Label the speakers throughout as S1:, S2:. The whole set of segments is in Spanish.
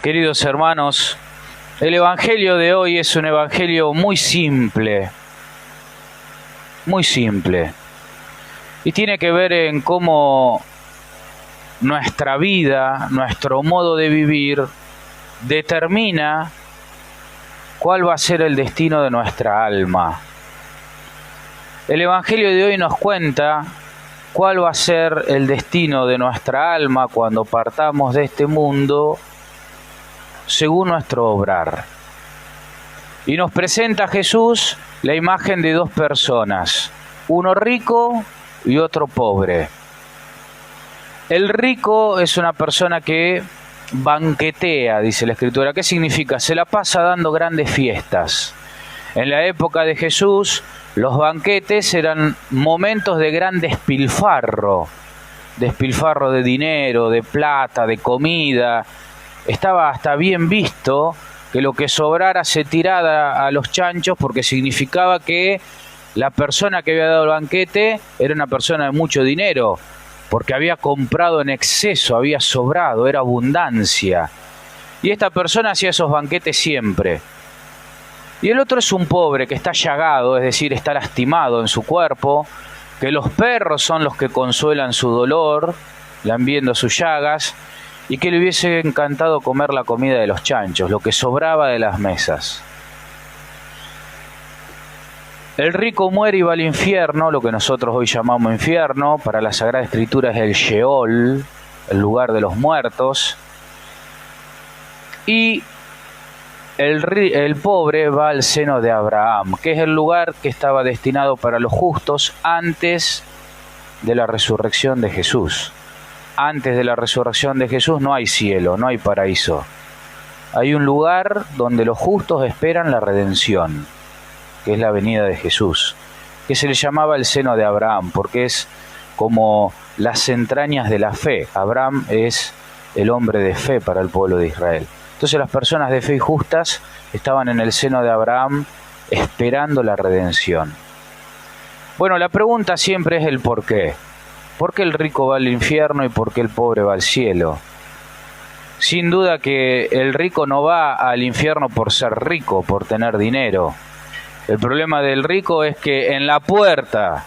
S1: Queridos hermanos, el Evangelio de hoy es un Evangelio muy simple, y tiene que ver en cómo nuestra vida, nuestro modo de vivir, determina cuál va a ser el destino de nuestra alma. El Evangelio de hoy nos cuenta cuál va a ser el destino de nuestra alma cuando partamos de este mundo según nuestro obrar. Y nos presenta a Jesús la imagen de dos personas, uno rico y otro pobre. El rico es una persona que banquetea, dice la Escritura. ¿Qué significa? Se la pasa dando grandes fiestas. En la época de Jesús, los banquetes eran momentos de gran despilfarro de dinero, de plata, de comida. Estaba hasta bien visto que lo que sobrara se tirara a los chanchos, porque significaba que la persona que había dado el banquete era una persona de mucho dinero, porque había comprado en exceso, había sobrado, era abundancia. Y esta persona hacía esos banquetes siempre. Y el otro es un pobre que está llagado, es decir, está lastimado en su cuerpo, que los perros son los que consuelan su dolor, lambiendo sus llagas, y que le hubiese encantado comer la comida de los chanchos, lo que sobraba de las mesas. El rico muere y va al infierno, lo que nosotros hoy llamamos infierno. Para la Sagrada Escritura es el Sheol, el lugar de los muertos. Y el pobre va al seno de Abraham, que es el lugar que estaba destinado para los justos antes de la resurrección de Jesús. Antes de la resurrección de Jesús no hay cielo, no hay paraíso. Hay un lugar donde los justos esperan la redención, que es la venida de Jesús, que se le llamaba el seno de Abraham, porque es como las entrañas de la fe. Abraham es el hombre de fe para el pueblo de Israel. Entonces las personas de fe y justas estaban en el seno de Abraham esperando la redención. Bueno, la pregunta siempre es el por qué. ¿Por qué el rico va al infierno y por qué el pobre va al cielo? Sin duda que el rico no va al infierno por ser rico, por tener dinero. El problema del rico es que en la puerta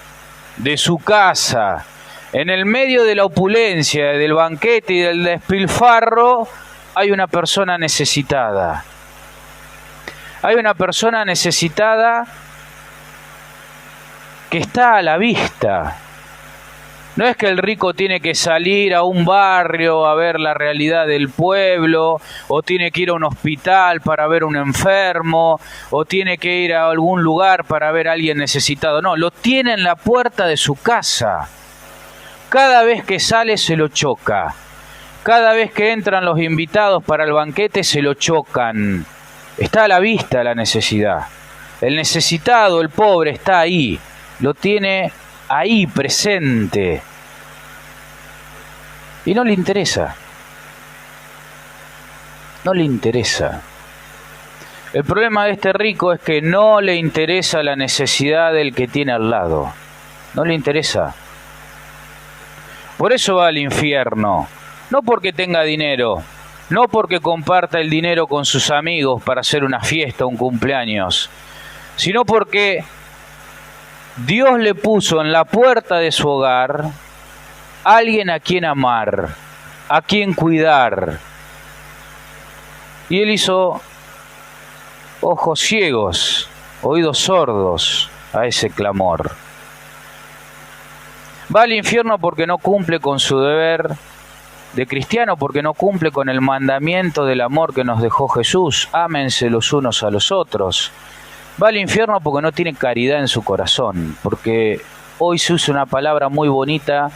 S1: de su casa, en el medio de la opulencia, del banquete y del despilfarro, hay una persona necesitada. Hay una persona necesitada que está a la vista. No es que el rico tiene que salir a un barrio a ver la realidad del pueblo, o tiene que ir a un hospital para ver a un enfermo, o tiene que ir a algún lugar para ver a alguien necesitado. No, lo tiene en la puerta de su casa. Cada vez que sale se lo choca. Cada vez que entran los invitados para el banquete se lo chocan. Está a la vista la necesidad. El necesitado, el pobre, está ahí. Lo tiene ahí presente. Y no le interesa. No le interesa. El problema de este rico es que no le interesa la necesidad del que tiene al lado. No le interesa. Por eso va al infierno. No porque tenga dinero. No porque comparta el dinero con sus amigos para hacer una fiesta, un cumpleaños. Sino porque Dios le puso en la puerta de su hogar a alguien a quien amar, a quien cuidar. Y él hizo ojos ciegos, oídos sordos a ese clamor. Va al infierno porque no cumple con su deber de cristiano, porque no cumple con el mandamiento del amor que nos dejó Jesús. Ámense los unos a los otros. Va al infierno porque no tiene caridad en su corazón, porque hoy se usa una palabra muy bonita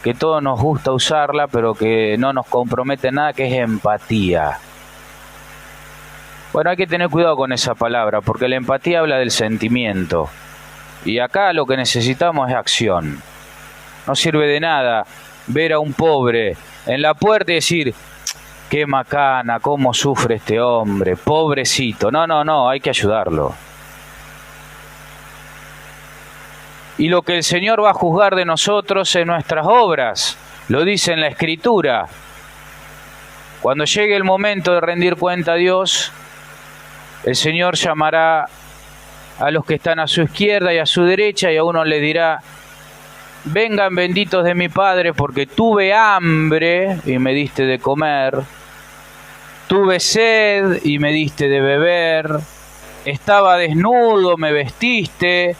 S1: que todos nos gusta usarla, pero que no nos compromete nada, que es empatía. Bueno, hay que tener cuidado con esa palabra, porque la empatía habla del sentimiento, y acá lo que necesitamos es acción. No sirve de nada ver a un pobre en la puerta y decir: qué macana, cómo sufre este hombre, pobrecito. No, hay que ayudarlo. Y lo que el Señor va a juzgar de nosotros en nuestras obras, lo dice en la Escritura. Cuando llegue el momento de rendir cuenta a Dios, el Señor llamará a los que están a su izquierda y a su derecha, y a uno le dirá: vengan benditos de mi Padre, porque tuve hambre y me diste de comer, tuve sed y me diste de beber, estaba desnudo, me vestiste,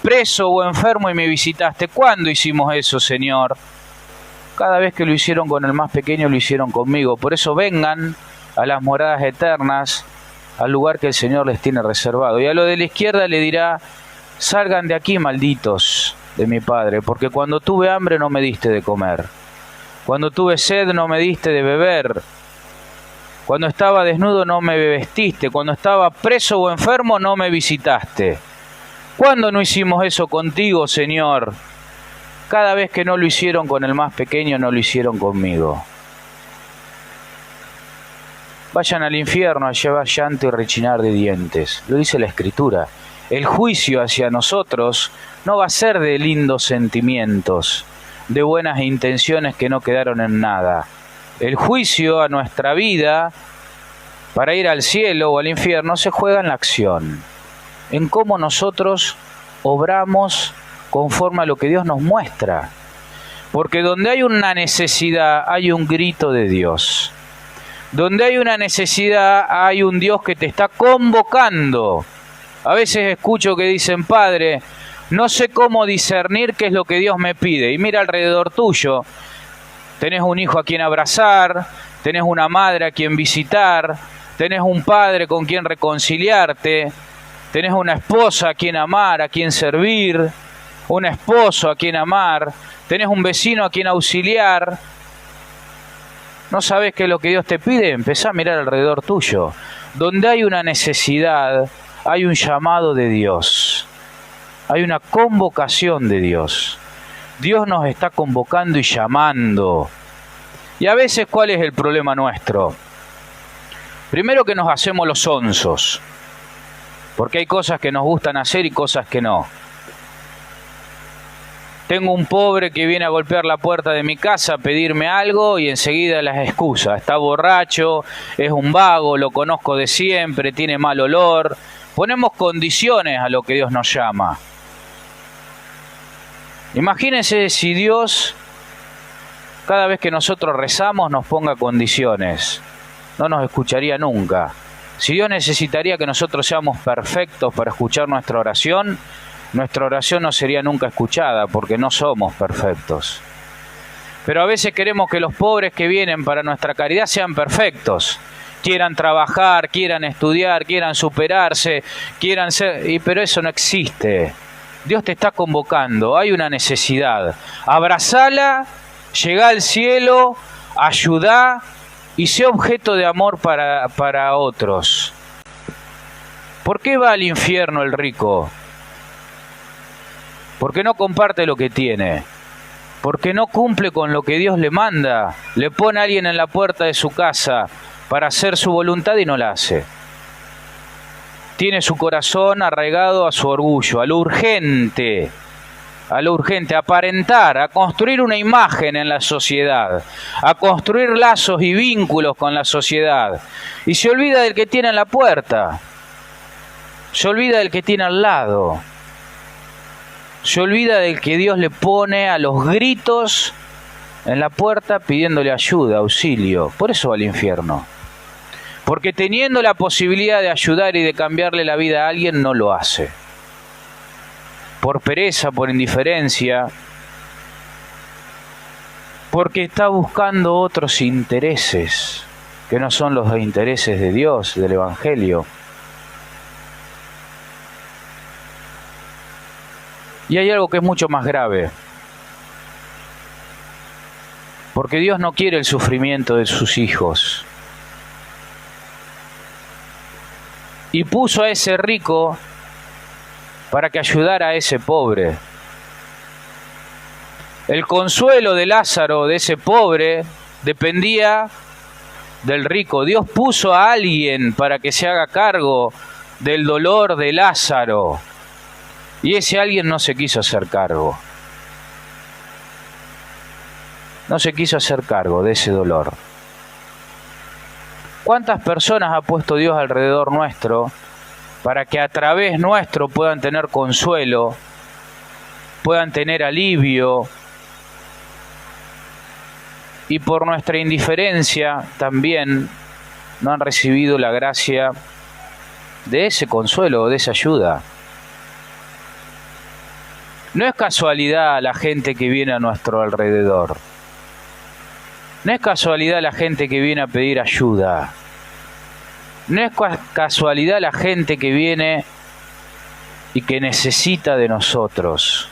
S1: preso o enfermo y me visitaste. ¿Cuándo hicimos eso, Señor? Cada vez que lo hicieron con el más pequeño, lo hicieron conmigo. Por eso vengan a las moradas eternas, al lugar que el Señor les tiene reservado. Y a lo de la izquierda le dirá: salgan de aquí, malditos de mi Padre, porque cuando tuve hambre no me diste de comer, cuando tuve sed no me diste de beber, cuando estaba desnudo no me vestiste, cuando estaba preso o enfermo no me visitaste. ¿Cuándo no hicimos eso contigo, Señor? Cada vez que no lo hicieron con el más pequeño, no lo hicieron conmigo. Vayan al infierno a llevar llanto y rechinar de dientes. Lo dice la Escritura. El juicio hacia nosotros no va a ser de lindos sentimientos, de buenas intenciones que no quedaron en nada. El juicio a nuestra vida, para ir al cielo o al infierno, se juega en la acción, en cómo nosotros obramos conforme a lo que Dios nos muestra. Porque donde hay una necesidad, hay un grito de Dios. Donde hay una necesidad, hay un Dios que te está convocando. A veces escucho que dicen: Padre, no sé cómo discernir qué es lo que Dios me pide. Y mira alrededor tuyo. Tenés un hijo a quien abrazar, tenés una madre a quien visitar, tenés un padre con quien reconciliarte, tenés una esposa a quien amar, a quien servir, un esposo a quien amar, tenés un vecino a quien auxiliar. ¿No sabés qué es lo que Dios te pide? Empezá a mirar alrededor tuyo. Donde hay una necesidad, hay un llamado de Dios. Hay una convocación de Dios. Dios nos está convocando y llamando. Y a veces, ¿cuál es el problema nuestro? Primero, que nos hacemos los sonsos, porque hay cosas que nos gustan hacer y cosas que no. Tengo un pobre que viene a golpear la puerta de mi casa a pedirme algo y enseguida las excusa. Está borracho, es un vago, lo conozco de siempre, tiene mal olor. Ponemos condiciones a lo que Dios nos llama. Imagínense si Dios, cada vez que nosotros rezamos, nos ponga condiciones. No nos escucharía nunca. Si Dios necesitaría que nosotros seamos perfectos para escuchar nuestra oración no sería nunca escuchada, porque no somos perfectos. Pero a veces queremos que los pobres que vienen para nuestra caridad sean perfectos. Quieran trabajar, quieran estudiar, quieran superarse, quieran ser... pero eso no existe. Dios te está convocando, hay una necesidad. Abrazala, llegá al cielo, ayudá y sé objeto de amor para otros. ¿Por qué va al infierno el rico? Porque no comparte lo que tiene. Porque no cumple con lo que Dios le manda. Le pone a alguien en la puerta de su casa para hacer su voluntad y no la hace. Tiene su corazón arraigado a su orgullo, a lo urgente, a aparentar, a construir una imagen en la sociedad, a construir lazos y vínculos con la sociedad. Y se olvida del que tiene en la puerta, se olvida del que tiene al lado, se olvida del que Dios le pone a los gritos en la puerta pidiéndole ayuda, auxilio. Por eso va al infierno. Porque teniendo la posibilidad de ayudar y de cambiarle la vida a alguien, no lo hace. Por pereza, por indiferencia, porque está buscando otros intereses, que no son los intereses de Dios, del Evangelio. Y hay algo que es mucho más grave. Porque Dios no quiere el sufrimiento de sus hijos. Y puso a ese rico para que ayudara a ese pobre. El consuelo de Lázaro, de ese pobre, dependía del rico. Dios puso a alguien para que se haga cargo del dolor de Lázaro. Y ese alguien no se quiso hacer cargo. No se quiso hacer cargo de ese dolor. ¿Cuántas personas ha puesto Dios alrededor nuestro para que a través nuestro puedan tener consuelo, puedan tener alivio, y por nuestra indiferencia también no han recibido la gracia de ese consuelo, de esa ayuda? No es casualidad la gente que viene a nuestro alrededor. No es casualidad la gente que viene a pedir ayuda. No es casualidad la gente que viene y que necesita de nosotros.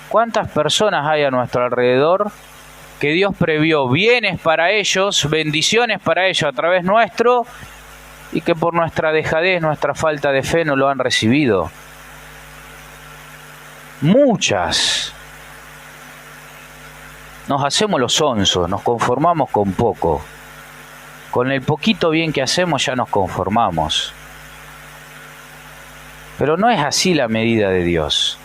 S1: ¿Cuántas personas hay a nuestro alrededor que Dios previó bienes para ellos, bendiciones para ellos a través nuestro, y que por nuestra dejadez, nuestra falta de fe no lo han recibido? Muchas. Nos hacemos los sonsos, nos conformamos con poco. Con el poquito bien que hacemos ya nos conformamos. Pero no es así la medida de Dios.